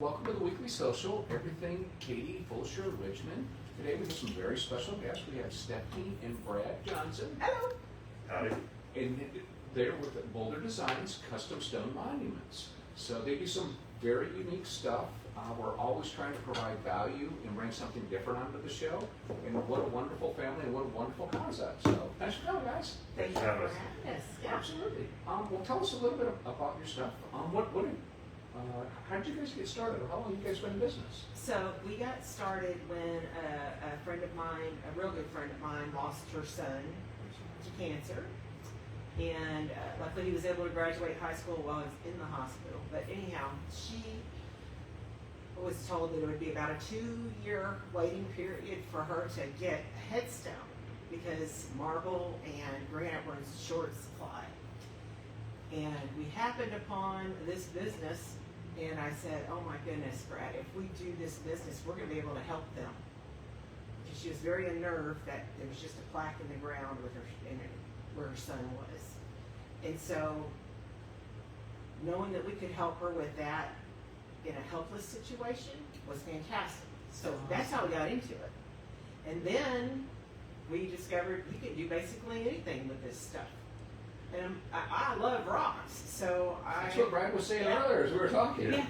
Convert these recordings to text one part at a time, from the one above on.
Welcome to the weekly social, everything Katy, Fulshear, Richmond. Today we have some very special guests. We have Stephanie and Brad Johnson. Hello. Howdy. And they're with Boulder Designs Custom Stone Monuments. So they do some very unique stuff. We're always trying to provide value and bring something different onto the show. And what a wonderful family and what a wonderful concept. So thanks for coming, guys. Thank you for having us. Yeah. Absolutely. Well, tell us a little bit about your stuff. How did you guys get started? How long have you guys been in business? So we got started when a friend of mine, a real good friend of mine, lost her son to cancer. And luckily he was able to graduate high school while he was in the hospital. But anyhow, she was told that it would be about a 2-year waiting period for her to get a headstone because marble and granite were in short supply. And we happened upon this business, and I said, oh my goodness, Brad, if we do this business, we're going to be able to help them. Because she was very unnerved that there was just a plaque in the ground with her, where her son was. And so, knowing that we could help her with that in a helpless situation was fantastic. So that's how we got into it. And then we discovered you can do basically anything with this stuff. And I love rocks, so That's what Brad was saying earlier as we were talking. Yeah,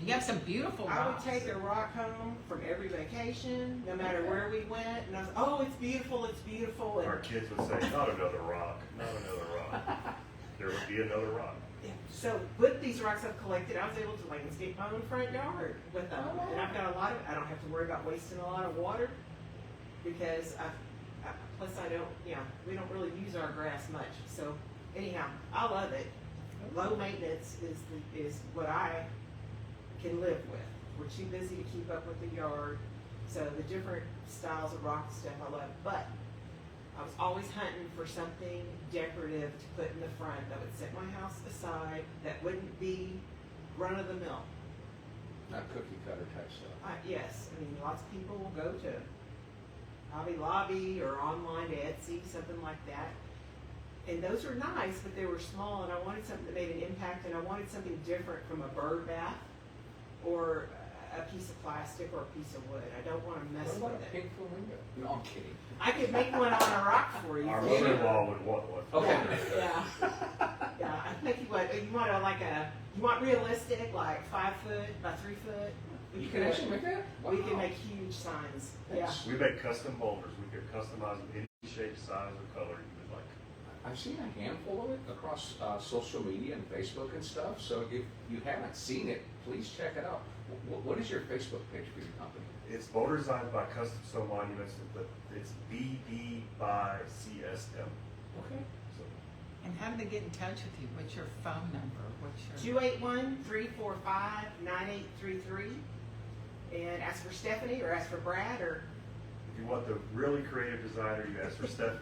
you have some beautiful rocks. I would take a rock home from every vacation, no matter where we went, and I was, oh, it's beautiful, it's beautiful. And Our kids would say, not another rock, not another rock. There would be another rock. yeah. So with these rocks I've collected, I was able to landscape my own front yard with them. And I've got a lot of, I don't have to worry about wasting a lot of water because plus I don't, we don't really use our grass much. So anyhow, I love it. Low maintenance is what I can live with. We're too busy to keep up with the yard. So the different styles of rock stuff I love. But I was always hunting for something decorative to put in the front that would set my house aside, that wouldn't be run of the mill. Not cookie cutter type stuff. Yes, I mean lots of people will go to Hobby Lobby or online to Etsy, something like that. And those were nice, but they were small, and I wanted something that made an impact, and I wanted something different from a bird bath or a piece of plastic or a piece of wood. I don't want to mess What about with a it. pink flamingo? No, I'm kidding. I could make one on a rock for you. Our for sure. mother-in-law would want one. Okay. Yeah. Yeah. I think you want realistic, like 5 foot by 3 foot. You can actually make that? We can Wow. make huge signs. Thanks. Yeah. We make custom boulders. We could customize them any shape, size, or color you would like. I've seen a handful of it across social media and Facebook and stuff. So if you haven't seen it, please check it out. What is your Facebook page for your company? It's Boulder Designed by Custom Stone Monuments, but it's BD by CSM. Okay. So And how do they get in touch with you? What's your phone number? What's your 281-345-9833. And ask for Stephanie or ask for Brad or. if you want the really creative designer, you ask for Stephanie.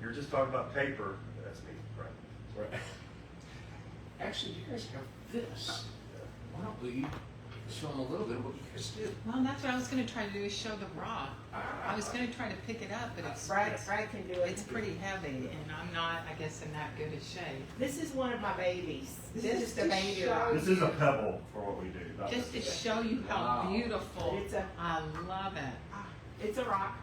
You're just talking about paper, that's me, right? Right. Actually, you guys have this. Why don't we show them a little bit of what you guys do? Well, that's what I was going to try to do is show the rock. I was going to try to pick it up, but Brad can do it. it's pretty heavy, and I'm not, I guess, in that good a shape. This is one of my babies. This is just a to baby show rock. This is a pebble for what we do. not Just to this. show you how Wow. beautiful. I love it. It's a rock.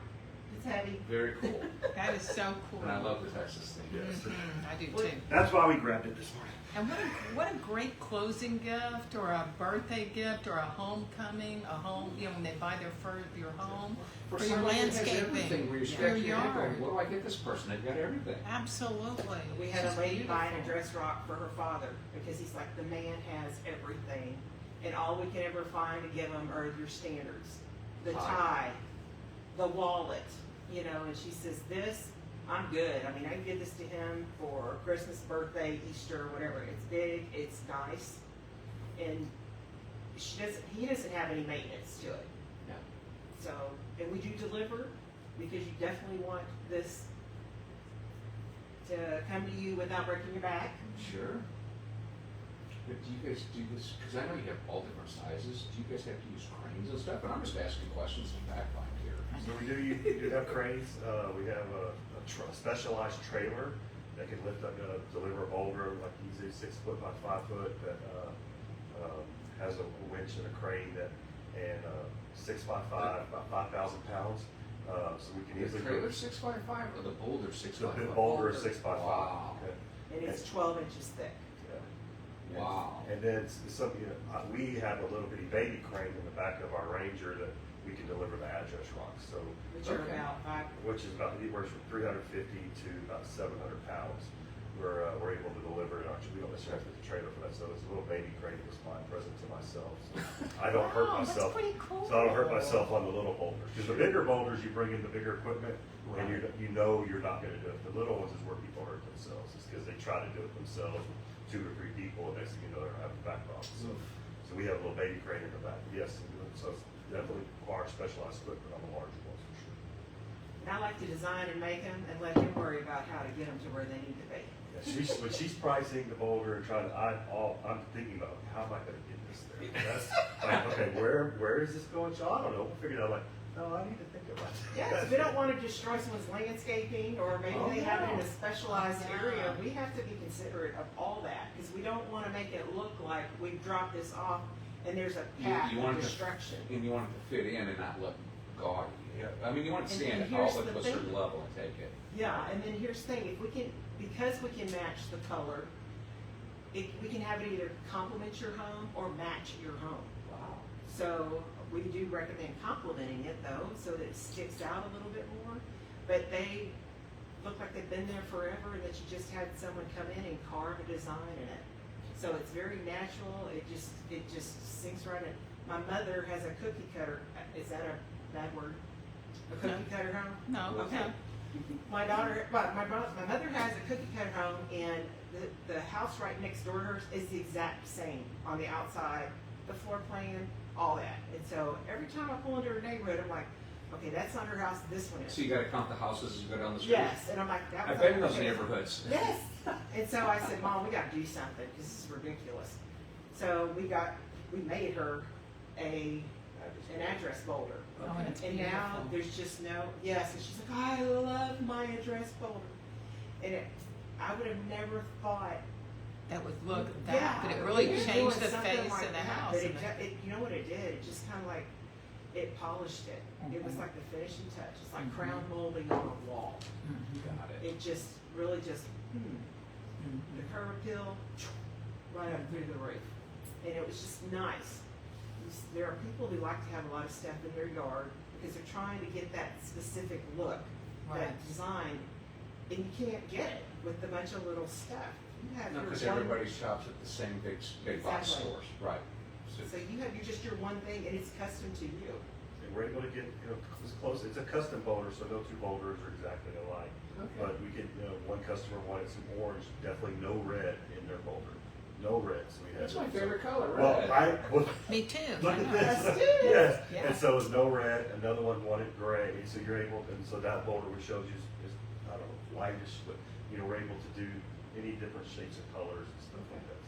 It's heavy. Very cool. That is so cool. And I love the Texas thing. Yes. Mhm, I do too. That's why we grabbed it this morning. And what a great closing gift, or a birthday gift, or a homecoming, when they buy your home For for your somebody that has landscaping, everything, where you're your scratching your head yard. going, what do I get this person? They've got everything. Absolutely. We It's had a just lady buying a beautiful. dress rock for her father because he's like, the man has everything. And all we can ever find to give him are your standards. The tie, the wallet, and she says, this, I'm good. I mean, I can give this to him for Christmas, birthday, Easter, whatever. It's big, it's nice. And he doesn't have any maintenance to it. No. So, and we do deliver because you definitely want this to come to you without breaking your back. Sure. But do you guys do this, because I know you have all different sizes, do you guys have to use cranes and stuff? And I'm just asking questions in the back line here. So you do have cranes. We have a specialized trailer that can lift up, deliver a boulder like easy 6 foot by 5 foot that has a winch and a crane and 6x5, about 5,000 pounds. So we can The easily. trailer 6x5 or the Boulder 6x5? The Boulder is 6x5. Wow. Okay. And it's 12 inches thick. Yeah. Wow. And then we have a little bitty baby crane in the back of our Ranger that we can deliver the address rocks. So, Which are Okay. about 5. which is about anywhere from 350 to about 700 pounds. We're able to deliver it. Actually, we don't necessarily have to get the trailer for that. So it's a little baby crane that was my present to myself. So I don't hurt Wow, myself. That's pretty cool. So I don't hurt myself on the little boulders. Because the bigger boulders, you bring in the bigger equipment, and you know you're not going to do it. The little ones is where people hurt themselves. It's because they try to do it themselves with 2 or 3 people, and next thing you know, they're having back problems. So we have a little baby crane in the back. Yes, so it's definitely requires specialized equipment on the larger ones for sure. And I like to design and make them and let him worry about how to get them to where they need to be. Yeah, when she's pricing the boulder and trying to, I'm thinking about how am I going to get this there? That's like, okay, where is this going? So I don't know. We'll figure it out. Like, no, I need to think about it. Yes, we don't want to destroy someone's landscaping, or maybe Oh, they have it in no. a specialized Yeah. area. We have to be considerate of all that, because we don't want to make it look like we've dropped this off and there's a path You of want it to- destruction. And you want it to fit in and not look gaudy. Yeah. I mean, you want to And stand here's tall, but the to a thing. certain level and take it. Yeah, and then here's the thing, if we can, because we can match the color, we can have it either complement your home or match your home. Wow. So we do recommend complementing it though, so that it sticks out a little bit more. But they look like they've been there forever, and that you just had someone come in and carve a design in it. So it's very natural. It just sinks right in. My mother has a cookie cutter. Is that a bad word? A cookie No. cutter home? No, Okay. My mother has a cookie cutter home, and the house right next door to hers is the exact same on the outside, the floor plan, all that. And so every time I pull into her neighborhood, I'm like, okay, that's not her house, this one is. So you got to count the houses as you go down the street. Yes, and I'm like, that was. I've been in those okay. neighborhoods. Yes, and so I said, Mom, we got to do something. This is ridiculous. So we made her an address folder. Oh, that's And now beautiful. there's just no, yes, and she's like, I love my address folder. And I would have never thought. That would look that, Yeah, but it really we were changed doing the something face like of the that, house. But and you know what it did? It just kind of like, it polished it. It was Mhm. like the finishing touch. It's like Mhm. crown molding on a wall. Mhm. Got it. It just, really just, the Mhm. curb appeal, right up through the roof. And it was just nice. There are people who like to have a lot of stuff in their yard because they're trying to get that specific look, Right. that design, and you can't get it with a bunch of little stuff. You have No, your because one- everybody shops at the same big box Exactly. stores. Right. So you have your one thing, and it's custom to you. And we're able to get, as close, it's a custom boulder, so no 2 boulders are exactly alike. Okay. But we get, one customer wanted some orange, definitely no red in their boulder. No red, so we had. That's my favorite color, Well, red. Me too. Look I at know. this. Us too. Yes, Yeah. and so it's no red, another one wanted gray, so you're able, and so that boulder we showed you is, I don't know, whitish, but, we're able to do any different shapes of colors and stuff like that.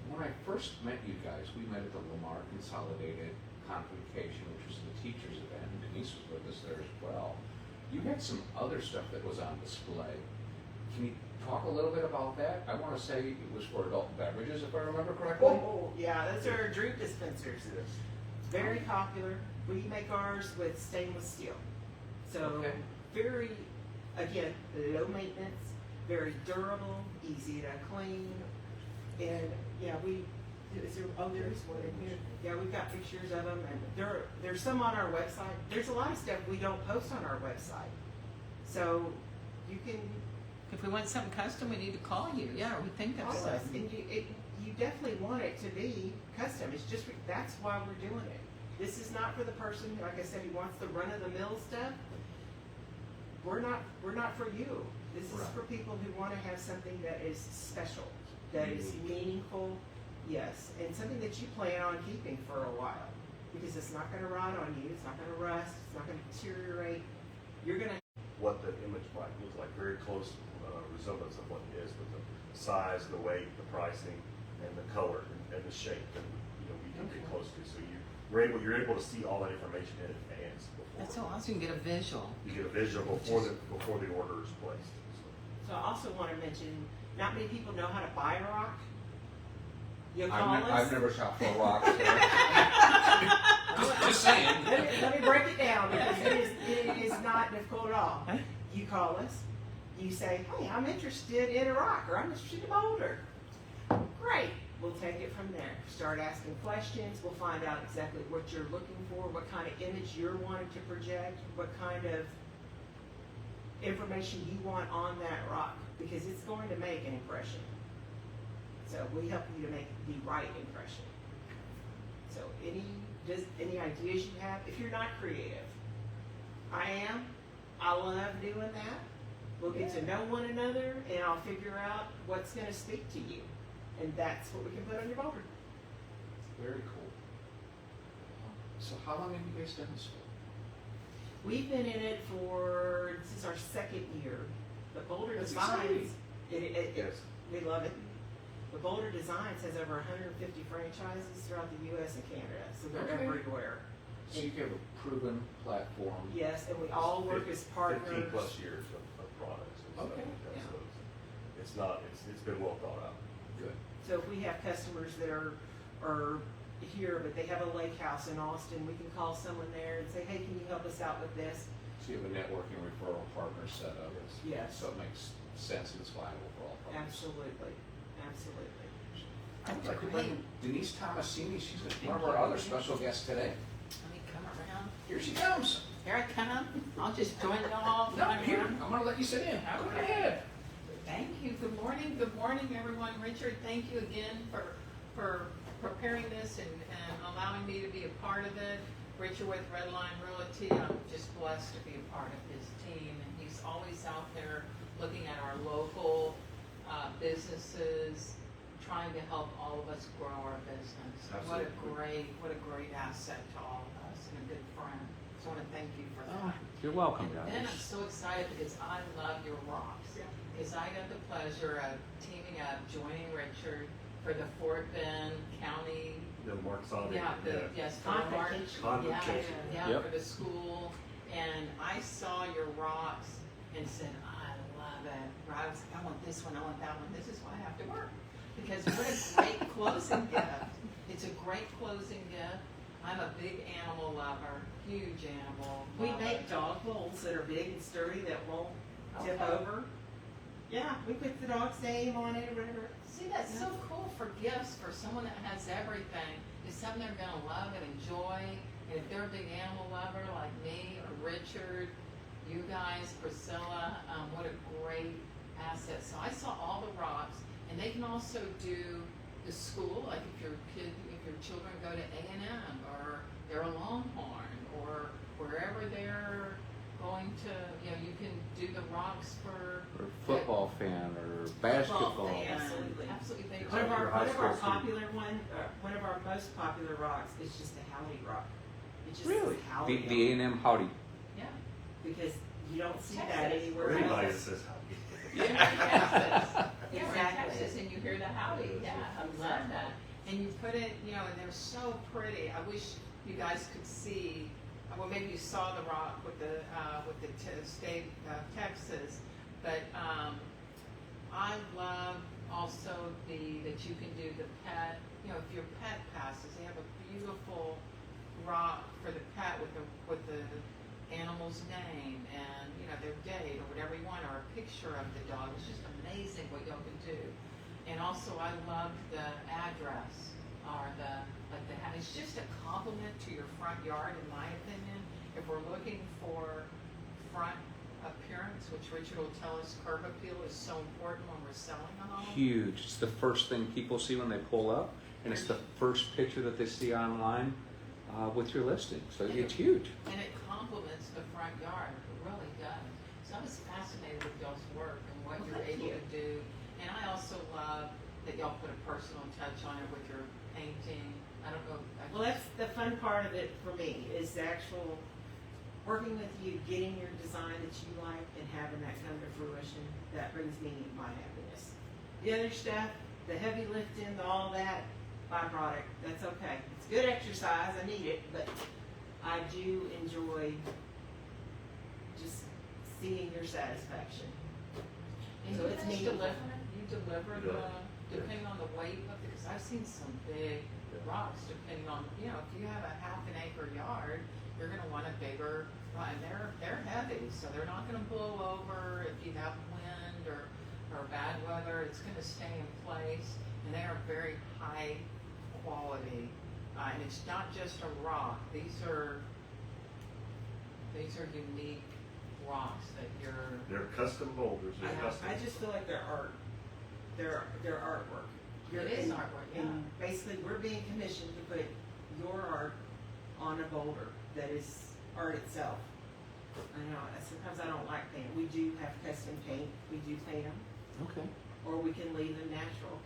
When I first met you guys, we met at the Lamar Consolidated Convocation, which was the teachers event, and Denise was with us there as well. You had some other stuff that was on display. Can you talk a little bit about that? I want to say it was for adult beverages, if I remember correctly. Oh, yeah, those are drink dispensers. Very popular. We make ours with stainless steel. So Okay. very, again, low maintenance, very durable, easy to clean. And yeah, there is one in here. Yeah, we've got pictures of them, and there's some on our website. There's a lot of stuff we don't post on our website. So you can If we want something custom, we need to call you. Yeah, we think of call us, something. and you definitely want it to be custom. It's just, that's why we're doing it. This is not for the person, like I said, who wants the run-of-the-mill stuff. We're not for you. This is Right. for people who want to have something that is special, that is meaningful, yes, and something that you plan on keeping for a while. Because it's not gonna rot on you, it's not gonna rust, it's not gonna deteriorate. You're gonna What the image might look like, very close resemblance of what it is, with the size, the weight, the pricing, and the color, and the shape that, we can get close to. So you're able to see all that information in advance before. That's so awesome. You get a visual. You get a visual before the order is placed. So. So I also want to mention, not many people know how to buy rock. You'll call us. I've never shot for a rock. So. just saying. Let me break it down because it is not difficult at all. You call us. You say, hey, I'm interested in a rock, or I'm interested in a boulder. Great. We'll take it from there. Start asking questions. We'll find out exactly what you're looking for, what kind of image you're wanting to project, what kind of information you want on that rock, because it's going to make an impression. So we help you to make the right impression. So any ideas you have, if you're not creative, I love doing that. We'll get to know one another, and I'll figure out what's going to speak to you. And that's what we can put on your boulder. Very cool. So how long have you guys done this for? We've been in it since our second year. The Boulder That's Designs, Yes. we love it. The Boulder Designs has over 150 franchises throughout the U.S. and Canada, so they're Okay. everywhere. So you have a proven platform. Yes, and we all work as partners. 15 plus years of products and stuff Okay. like that. Yeah. So it's been well thought out. Good. So if we have customers that are here, but they have a lake house in Austin, we can call someone there and say, hey, can you help us out with this? So you have a networking referral partner set up. Yes. So it makes sense and it's viable for all parties. Absolutely, absolutely. I'd like to bring Denise Tomasini. She's one of our other special guests today. Let me come around. Here she comes. Here I come. I'll just join y'all. No, here. I'm going to let you sit in. Go ahead. Thank you. Good morning, everyone. Richard, thank you again for preparing this and allowing me to be a part of it. Richard with Redline Realty, I'm just blessed to be a part of his team, and he's always out there looking at our local businesses, trying to help all of us grow our business. Absolutely. What a great asset to all of us and a good friend. So I want to thank you for that. You're welcome, And then I'm so excited because I love your rocks. Because I got the pleasure of teaming up, joining Richard for the Fort Bend County. The Mark Sonic. Yes, for the Mark. Convocation. Yeah, for the school. And I saw your rocks and said, I love it. I was like, I want this one, I want that one. This is why I have to work. Because what a great closing gift. It's a great closing gift. I'm a big animal lover, huge animal We lover. make dog bowls that are big and sturdy that won't tip Okay. over. Yeah, we put the dog's name on it or whatever. See, that's so cool for gifts for someone that has everything. It's something they're gonna love and enjoy. And if they're a big animal lover like me or Richard, you guys, Priscilla, what a great asset. So I saw all the rocks, and they can also do the school, like if your children go to A&M or they're a Longhorn or wherever they're going to, you can do the rocks for Or football fan or basketball. fan. Absolutely. Absolutely. They One of Your our high school one of our most popular rocks is just a Howdy rock. It just Really? says Howdy. The A&M Howdy. Yeah. Because you don't see Texas. that anywhere Anybody that else. says howdy. Yeah, yeah, we're in Exactly. Texas, and you hear the howdy. Yeah, I love that. And you put it, and they're so pretty. I wish you guys could see. Well, maybe you saw the rock with the state of Texas, but I love also that you can do the pet. If your pet passes, they have a beautiful rock for the pet with the animal's name and their date or whatever you want, or a picture of the dog. It's just amazing what y'all can do. And also, I love the address or it's just a compliment to your front yard, in my opinion. If we're looking for front appearance, which Richard will tell us, curb appeal is so important when we're selling a home. Huge. It's the first thing people see when they pull up, and it's the first picture that they see online with your listing. So it's huge. And it complements the front yard. It really does. So I was fascinated with y'all's work and what you're Thank able you. to do. And I also love that y'all put a personal touch on it with your painting. I don't know. Well, that's the fun part of it for me, is the actual working with you, getting your design that you like and having that come to fruition. That brings me my happiness. The other stuff, the heavy lifting, all that, byproduct, that's okay. It's good exercise, I need it, but I do enjoy just seeing your satisfaction. And So you it's guys meaningful. deliver. You deliver depending on the weight of it, because I've seen some big rocks, depending on, you know, if you have a half an acre yard, you're gonna want a bigger, and they're heavy, so they're not gonna blow over if you have wind or bad weather, it's gonna stay in place, and they are very high quality, and it's not just a rock, these are unique rocks that you're. They're custom boulders. They're custom. I just feel like they're art. They're artwork. It is artwork, yeah. And basically, we're being commissioned to put your art on a boulder that is art itself. I know, sometimes I don't like paint. We do have custom paint. We do paint them. Okay. Or we can leave them natural.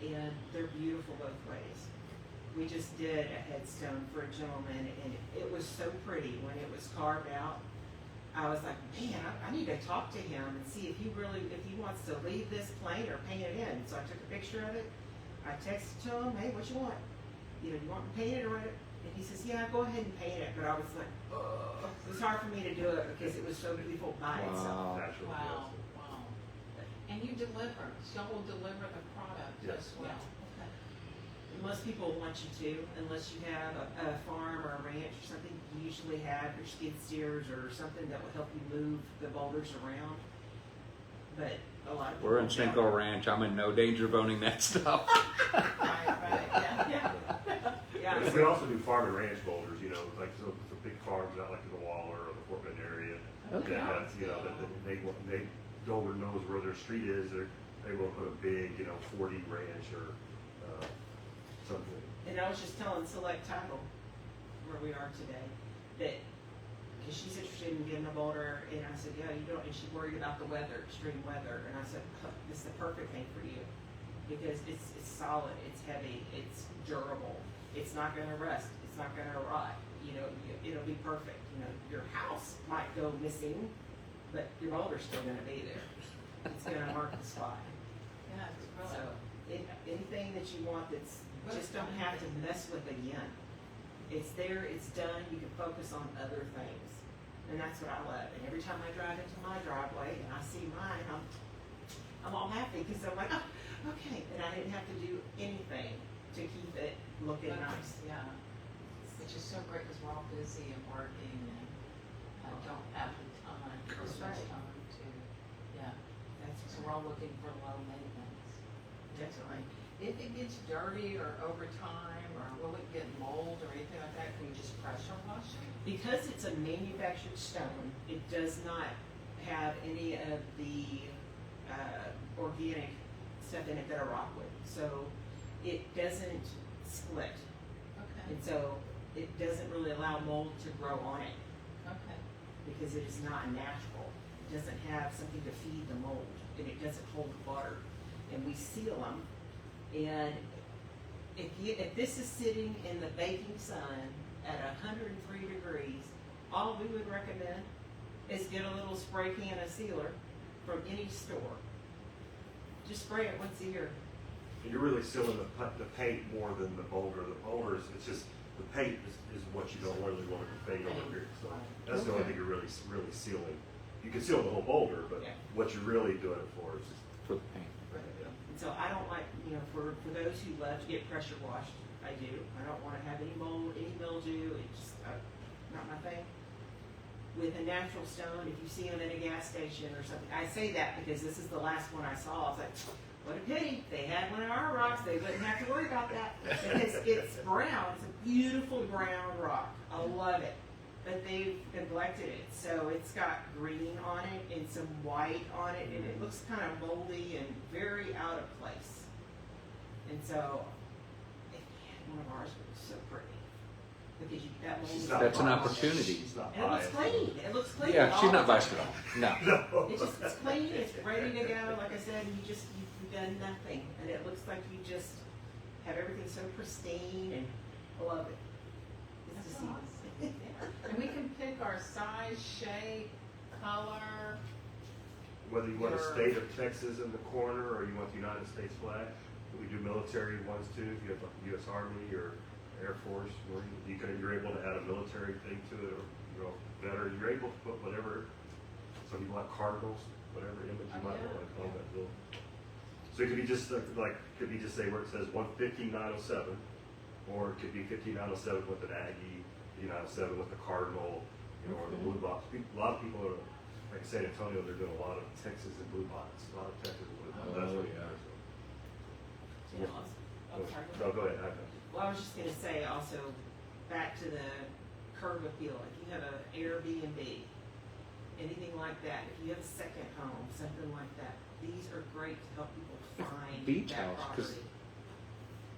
And they're beautiful both ways. We just did a headstone for a gentleman, and it was so pretty when it was carved out. I was like, man, I need to talk to him and see if he wants to leave this plain or paint it in. So I took a picture of it. I texted to him, hey, what you want? You know, you want me painted or what? And he says, yeah, go ahead and paint it. But I was like, oh, it was hard for me to do it because it was so beautiful by itself. Natural. Wow, wow. And you deliver, so will deliver the product Yes. as well. Most people want you to, unless you have a farm or a ranch or something. You usually have your skid steers or something that will help you move the boulders around. But a lot of people We're in don't. Cinco Ranch. I'm in no danger of owning that stuff. Right, yeah. Yeah. We also do farm and ranch boulders, you know, like so big farms out like in the Waller or the Fort Bend area. Okay. That have, you know, that they Dover knows where their street is. They will put a big, you know, 40 ranch or something. And I was just telling Select Title, where we are today, that, because she's interested in getting a boulder, and I said, yeah, you don't, and she's worried about the weather, extreme weather, and I said, this is the perfect thing for you, because it's solid, it's heavy, it's durable, it's not gonna rust, it's not gonna rot, you know, it'll be perfect, you know, your house might go missing, but your boulder's still gonna be there. It's gonna mark the spot. Yeah, it's So, really. anything that you want that's, just don't have to mess with again. It's there, it's done, you can focus on other things. And that's what I love. And every time I drive into my driveway and I see mine, I'm all happy because I'm like, oh, okay. And I didn't have to do anything to keep it looking nice. Yeah, which is so great because we're all busy and working and don't have the time, That's Christmas right. time to, yeah. That's So we're all looking for low maintenance. definitely. If it gets dirty or over time, or will it get mold or anything like that, can you just pressure wash it? Because it's a manufactured stone, it does not have any of the organic stuff in it that a rock would. So it doesn't split. Okay, And so it doesn't really allow mold to grow on it okay. because it is not natural. It doesn't have something to feed the mold, and it doesn't hold water. And we seal them. And if this is sitting in the baking sun at 103 degrees, all we would recommend is get a little spray can of sealer from any store. Just spray it once a year. And you're really sealing the paint more than the boulder. The boulder it's just the paint is what you don't really want to fade over here. So that's the only thing you're really sealing. You can seal the whole boulder, but Yeah. what you're really doing it for is just For the paint. And so I don't like, you know, for those who love to get pressure washed, I do. I don't want to have any mold, any mildew. It's just not my thing. With a natural stone, if you see them at a gas station or something, I say that because this is the last one I saw. I was like, what a pity. They had one of our rocks. They wouldn't have to worry about that. Because it's brown. It's a beautiful brown rock. I love it. But they've neglected it. So it's got green on it and some white on it, and it looks kind of moldy and very out of place. And so, one of ours was so pretty. Because that mold is That's an opportunity. It's not And it looks biased. clean. It looks clean. Yeah, all she's the not biased time. at all. No. No. It's clean, it's ready to go, like I said, you've done nothing, and it looks like you just have everything so pristine, and I love it. It's That's just awesome. And we can pick our size, shape, color. Whether you want a Your- state of Texas in the corner or you want the United States flag, we do military ones too. If you have like U.S. Army or Air Force, you're able to add a military thing to it, or veteran. You're able to put whatever. Some people like cardinals, whatever image you might Yeah. want to on that bill. So it could be just could be just say where it says 115,907, or it could be 15,907 with an Aggie, 907 with the Cardinal, or the Blue Box. A lot of people are, like San Antonio, they're doing a lot of Texas and Blue Box. A lot of Texas and Blue Box. That's what it is. Yeah, oh, sorry. No, go ahead. Well, I was just gonna say also, back to the curb appeal, if you have an Airbnb, anything like that, if you have a second home, something like that, these are great to help people find Beach that house, 'cause- property.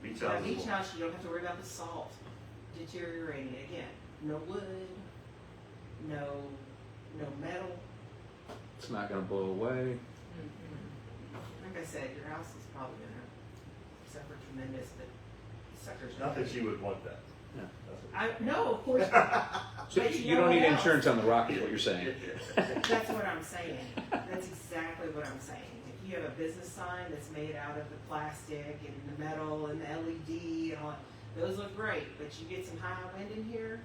Beach Yeah, house. beach house, you don't have to worry about the salt deteriorating. Again, no wood, no metal. It's not gonna blow away. Like I said, your house is probably gonna suffer tremendous, but suckers. are Not that good. you would want that. Yeah. No, of course. So But you know don't need what else? insurance on the rock, is what you're saying. That's what I'm saying. That's exactly what I'm saying. If you have a business sign that's made out of the plastic and the metal and the LED and all, those look great, but you get some high wind in here,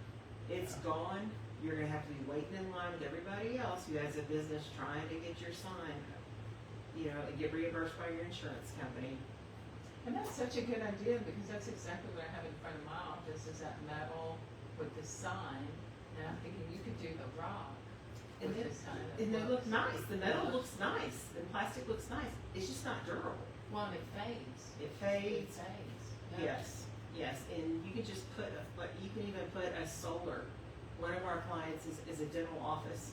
it's gone. You're gonna have to be waiting in line with everybody else who has a business trying to get your sign, get reimbursed by your insurance company. And that's such a good idea, because that's exactly what I have in front of my office, is that metal with the sign, and I'm thinking you could do the rock And with they, the sign. and they look nice. The metal looks nice. The plastic looks nice. It's just not durable. Well, and it fades. It It fades. fades. Yeah. Yes, and you can just you can even put a solar. One of our clients is a dental office,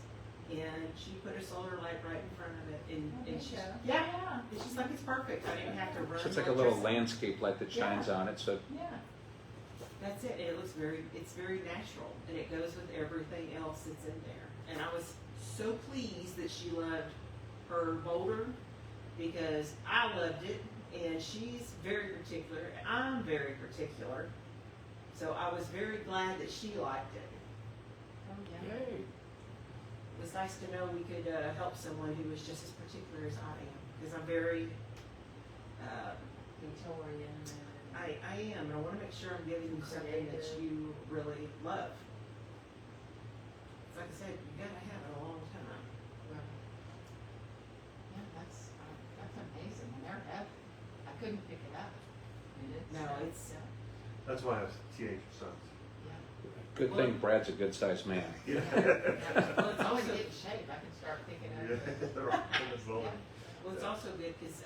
and she put a solar light right in front of it, and there she's, you go. yeah, it's just like it's perfect. I didn't have to run. So it's like a little electricity. landscape light that shines on it, so Yeah. That's it. And it looks it's very natural, and it goes with everything else that's in there. And I was so pleased that she loved her Boulder, because I loved it, and she's very particular. And I'm very particular, so I was very glad that she liked it. Oh, yeah. yay. It was nice to know we could help someone who was just as particular as I am, because I'm very. Victorian. I am, and I want to make sure I'm giving you something that you really love. It's like I said, you gotta have it a long time. Yeah, that's amazing. And they're heavy. I couldn't pick it up. I mean, it's, No, it's- That's why I have teenage sons. yeah. Good thing Brad's a good sized man. Yeah. Well, it's I also get in shape. I can start picking up. They're all in this little- well, it's also good because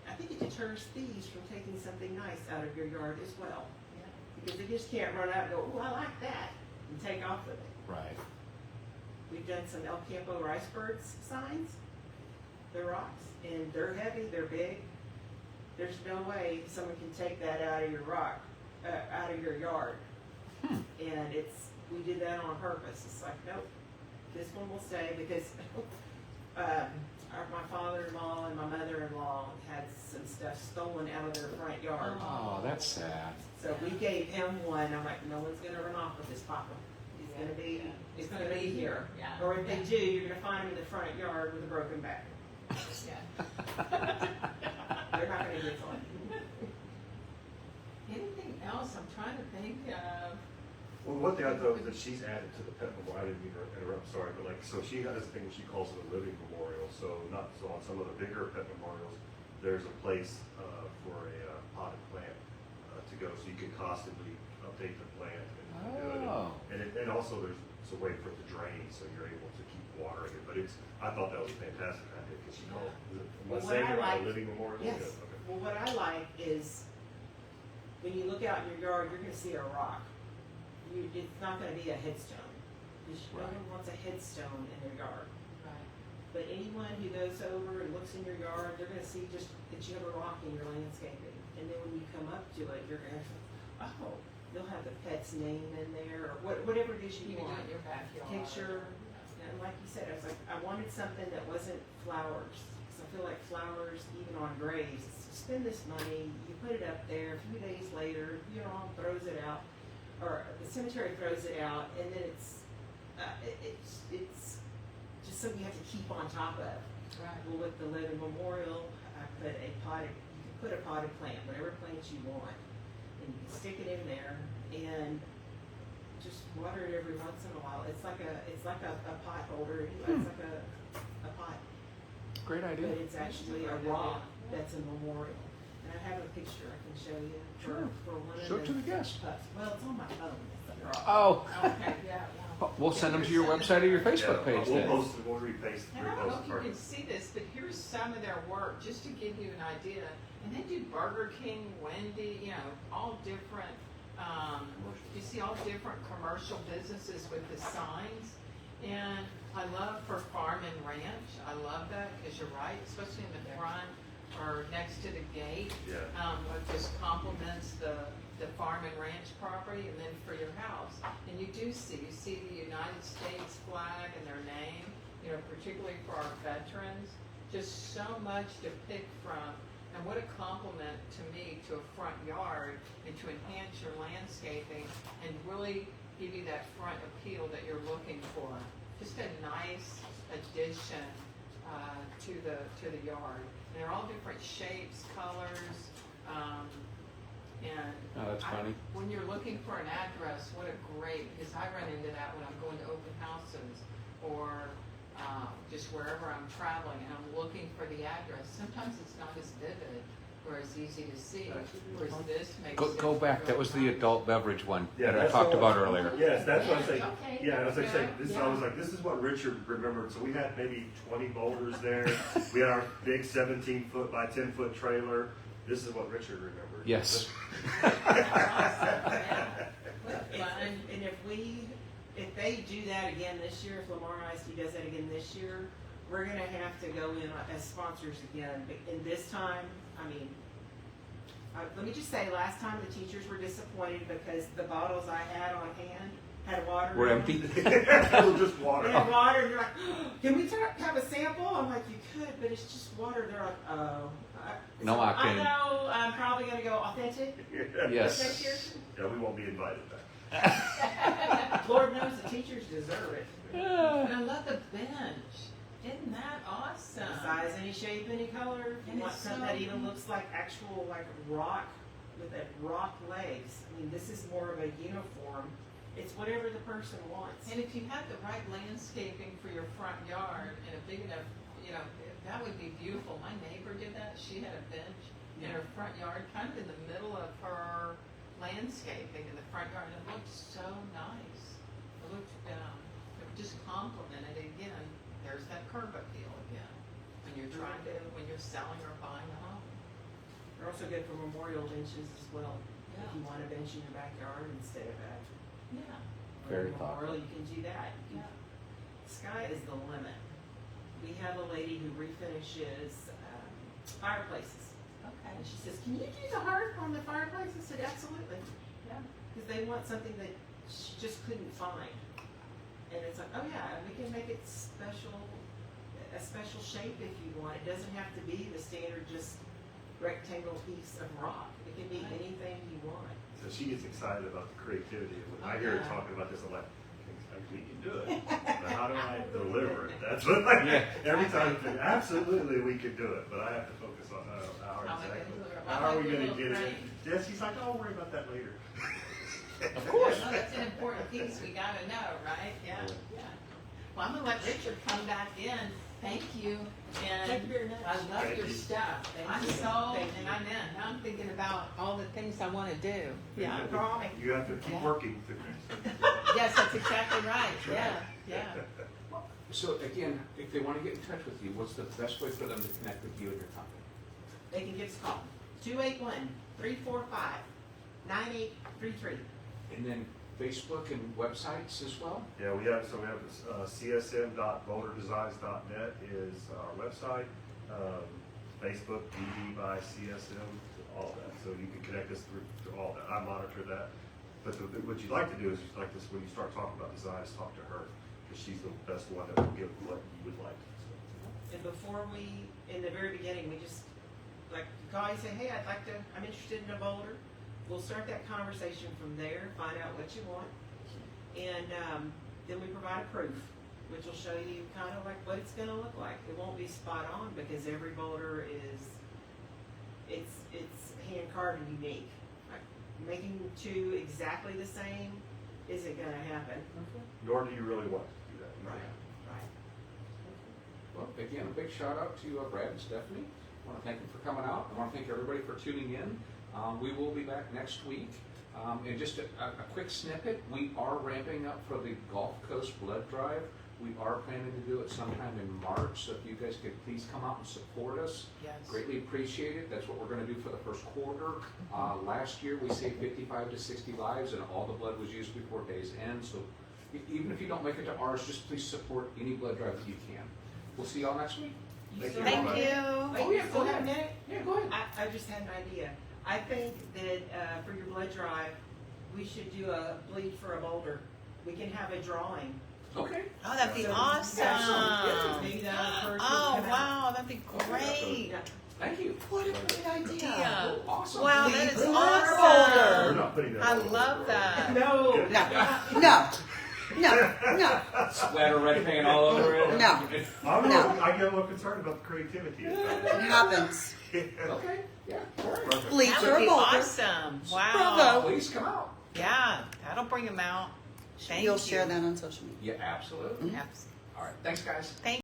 I think it deters thieves from taking something nice out of your yard as well, Yeah. because they just can't run out and go, "Oh, I like that," and take off with it. Right. We've done some El Campo rice birds signs. They're rocks, and they're heavy. They're big. There's no way someone can take that out of your out of your yard. And we did that on purpose. It's like, nope, this one will stay, because my father-in-law and my mother-in-law had some stuff stolen out of their front yard. Oh, that's sad. So we gave him one. I'm like, no one's gonna run off with this papa. It's gonna be, it's gonna be here. Yeah. Or if they do, you're gonna find him in the front yard with a broken back. Yeah. They're not gonna get one. Anything else? I'm trying to think of. Well, one thing I thought was that she's added to the pet memorial. I didn't mean to interrupt, sorry, but so she has a thing she calls it a living memorial. So on some of the bigger pet memorials, there's a place for a potted plant to go, so you can constantly update the plant and do it. Oh. And also there's a way for it to drain, so you're able to keep watering it. But I thought that was a fantastic idea, because she called it. Well, Was what saying I about a like- living memorial? Yes. Yeah, okay. Well, what I like is, when you look out in your yard, you're gonna see a rock. It's not gonna be a headstone. Because no one wants a headstone in their yard. Right. But anyone who goes over and looks in your yard, they're gonna see just that you have a rock in your landscaping. And then when you come up to it, you're gonna say, oh, they'll have the pet's name in there, or whatever it is You you can do want. it in your backyard. Picture. And like you said, I was like, I wanted something that wasn't flowers. Because I feel like flowers, even on graves, spend this money, you put it up there, a few days later, throws it out, or the cemetery throws it out, and then it's just something you have to keep on top of. Right. Well, with the living memorial, you can put a potted plant, whatever plant you want, and you can stick it in there, and just water it every once in a while. It's like a pot holder. It's like a pot. Great idea. but it's actually a rock that's a memorial. And I have a picture I can show you Sure. for one of Show it to the the guests. pups. Well, it's on my phone. It's a rock. Oh, Okay, yeah. we'll send them to your website or your Facebook Yeah, page we'll then. post it, we'll repaste, And I don't know repost if it you can first. see this, but here's some of their work, just to give you an idea. And they do Burger King, Wendy, you know, all different, you see all different commercial businesses with the signs. And I love for farm and ranch, I love that, because you're right, especially in the front or next to the gate. Yeah. It just complements the farm and ranch property, and then for your house. And you see the United States flag and their name, you know, particularly for our veterans. Just so much to pick from, and what a compliment to me to a front yard and to enhance your landscaping and really give you that front appeal that you're looking for. Just a nice addition to the yard. And they're all different shapes, colors, and Oh, that's funny. when you're looking for an address, what a great, because I run into that when I'm going to open houses or just wherever I'm traveling and I'm looking for the address. Sometimes it's not as vivid or as easy to see, whereas this makes it. Go back, that was the real adult beverage one Yeah, that I that's talked the about one. earlier. Yes, that's what I was saying. Okay, Yeah, I was like saying, yeah, this, yeah. I was like, this is what Richard remembered. So we had maybe 20 boulders there. We had our big 17-foot by 10-foot trailer. This is what Richard remembered. Yes. And if they do that again this year, if Lamar ISD does that again this year, we're gonna have to go in as sponsors again. But in this time, I mean, let me just say, last time the teachers were disappointed because the bottles I had on hand had water. We're in empty. them. It was just They water. had water, and they're like, can we have a sample? I'm like, you could, but it's just water. They're like, oh. No I octane. know, I'm probably gonna go authentic. Yes. Yeah, we won't be invited back. Lord knows the teachers deserve it. And I love the bench. Isn't that awesome? Size, any shape, any color. If And you want it's something so- that even looks like actual like rock with that rock legs. I mean, this is more of a uniform. It's whatever the person wants. And if you had the right landscaping for your front yard and a big enough, you know, that would be beautiful. My neighbor did that. She had a bench in her front yard, kind of in the middle of her landscaping in the front yard, and it looked so nice. It looked, it just complimented. Again, there's that curb appeal again. When you're when you're selling or buying a home. They're also good for memorial benches as well. If Yeah. you want a bench in your backyard instead of a Yeah. Very memorial, you can do that. Yeah. Sky is the limit. We have a lady who refinishes fireplaces. Okay. And she says, can you do the hearth on the fireplace? I said, absolutely. Yeah. Because they want something that she just couldn't find. And it's like, oh yeah, we can make it special, a special shape if you want. It doesn't have to be the standard just rectangle piece of rock. It can be anything you want. So she gets excited about the creativity. And when I Oh, hear her yeah. talking about this, I'm like, we can do it. But how do I deliver it? That's what I, Yeah. every time I think, absolutely we can do it. But I have to focus on how How am I gonna exactly. deliver it? How are we Like a going to little get it? frame. Yeah, she's like, oh, I'll worry about that later. Of course. Well, that's an important piece we gotta know, right? Yeah, yeah. Well, I'm gonna let Richard come back in. Thank you, and Thank you very much. I love Thank your you. stuff. Thank I'm you. sold, Thank and you. I'm in. Now I'm thinking about all the things I wanna do. Yeah. You have to- You have to keep Yeah. working through this. Yes, that's exactly right. Yeah, yeah. So again, if they want to get in touch with you, what's the best way for them to connect with you and your company? They can give us a call. 281-345-9833. And then Facebook and websites as well? Yeah, we have csm.boulderdesigns.net is our website. Facebook, BD by CSM, all that. So you can connect us through to all that. I monitor that. But what you'd like to do is, like this, when you start talking about designs, talk to her, because she's the best one that will give what you would like. And before we, in the very beginning, we just, like, call you and say, hey, I'm interested in a boulder. We'll start that conversation from there, find out what you want. And then we provide a proof, which will show you kind of like what it's gonna look like. It won't be spot on because every boulder it's hand carved and unique. Like, making two exactly the same isn't gonna happen. Nor do you really want to do that. Right. Well, again, a big shout out to Brad and Stephanie. I want to thank them for coming out. I want to thank everybody for tuning in. We will be back next week. And just a quick snippet, we are ramping up for the Gulf Coast Blood Drive. We are planning to do it sometime in March, so if you guys could please come out and support us. Yes. Greatly appreciate it. That's what we're going to do for the first quarter. Last year, we saved 55 to 60 lives, and all the blood was used before day's end. So even if you don't make it to ours, just please support any blood drive that you can. We'll see y'all next week. Thank you. Thank Bye-bye. you. Oh, yeah, Still go have a ahead. minute? Yeah, go ahead. I just had an idea. I think that for your blood drive, we should do a bleed for a Boulder. We can have a drawing. Okay. Oh, that'd be So- awesome. Yeah, maybe that'll encourage you to Oh, come out. wow, that'd be great. Yeah. Thank you. What a great idea. Oh, awesome. Wow, that is We're awesome. not putting that I on the love board. that. No. No. Splatter red paint all over it. No. I get a little concerned about the creativity. It happens. Okay. Yeah. All right. Perfect. Bleach That or would a be Boulder. awesome. Wow. Bravo. Please come out. Yeah, that'll bring them out. Thank You'll you. share that on social media. Yeah, absolutely. Abs- All right. Thanks, guys. Thank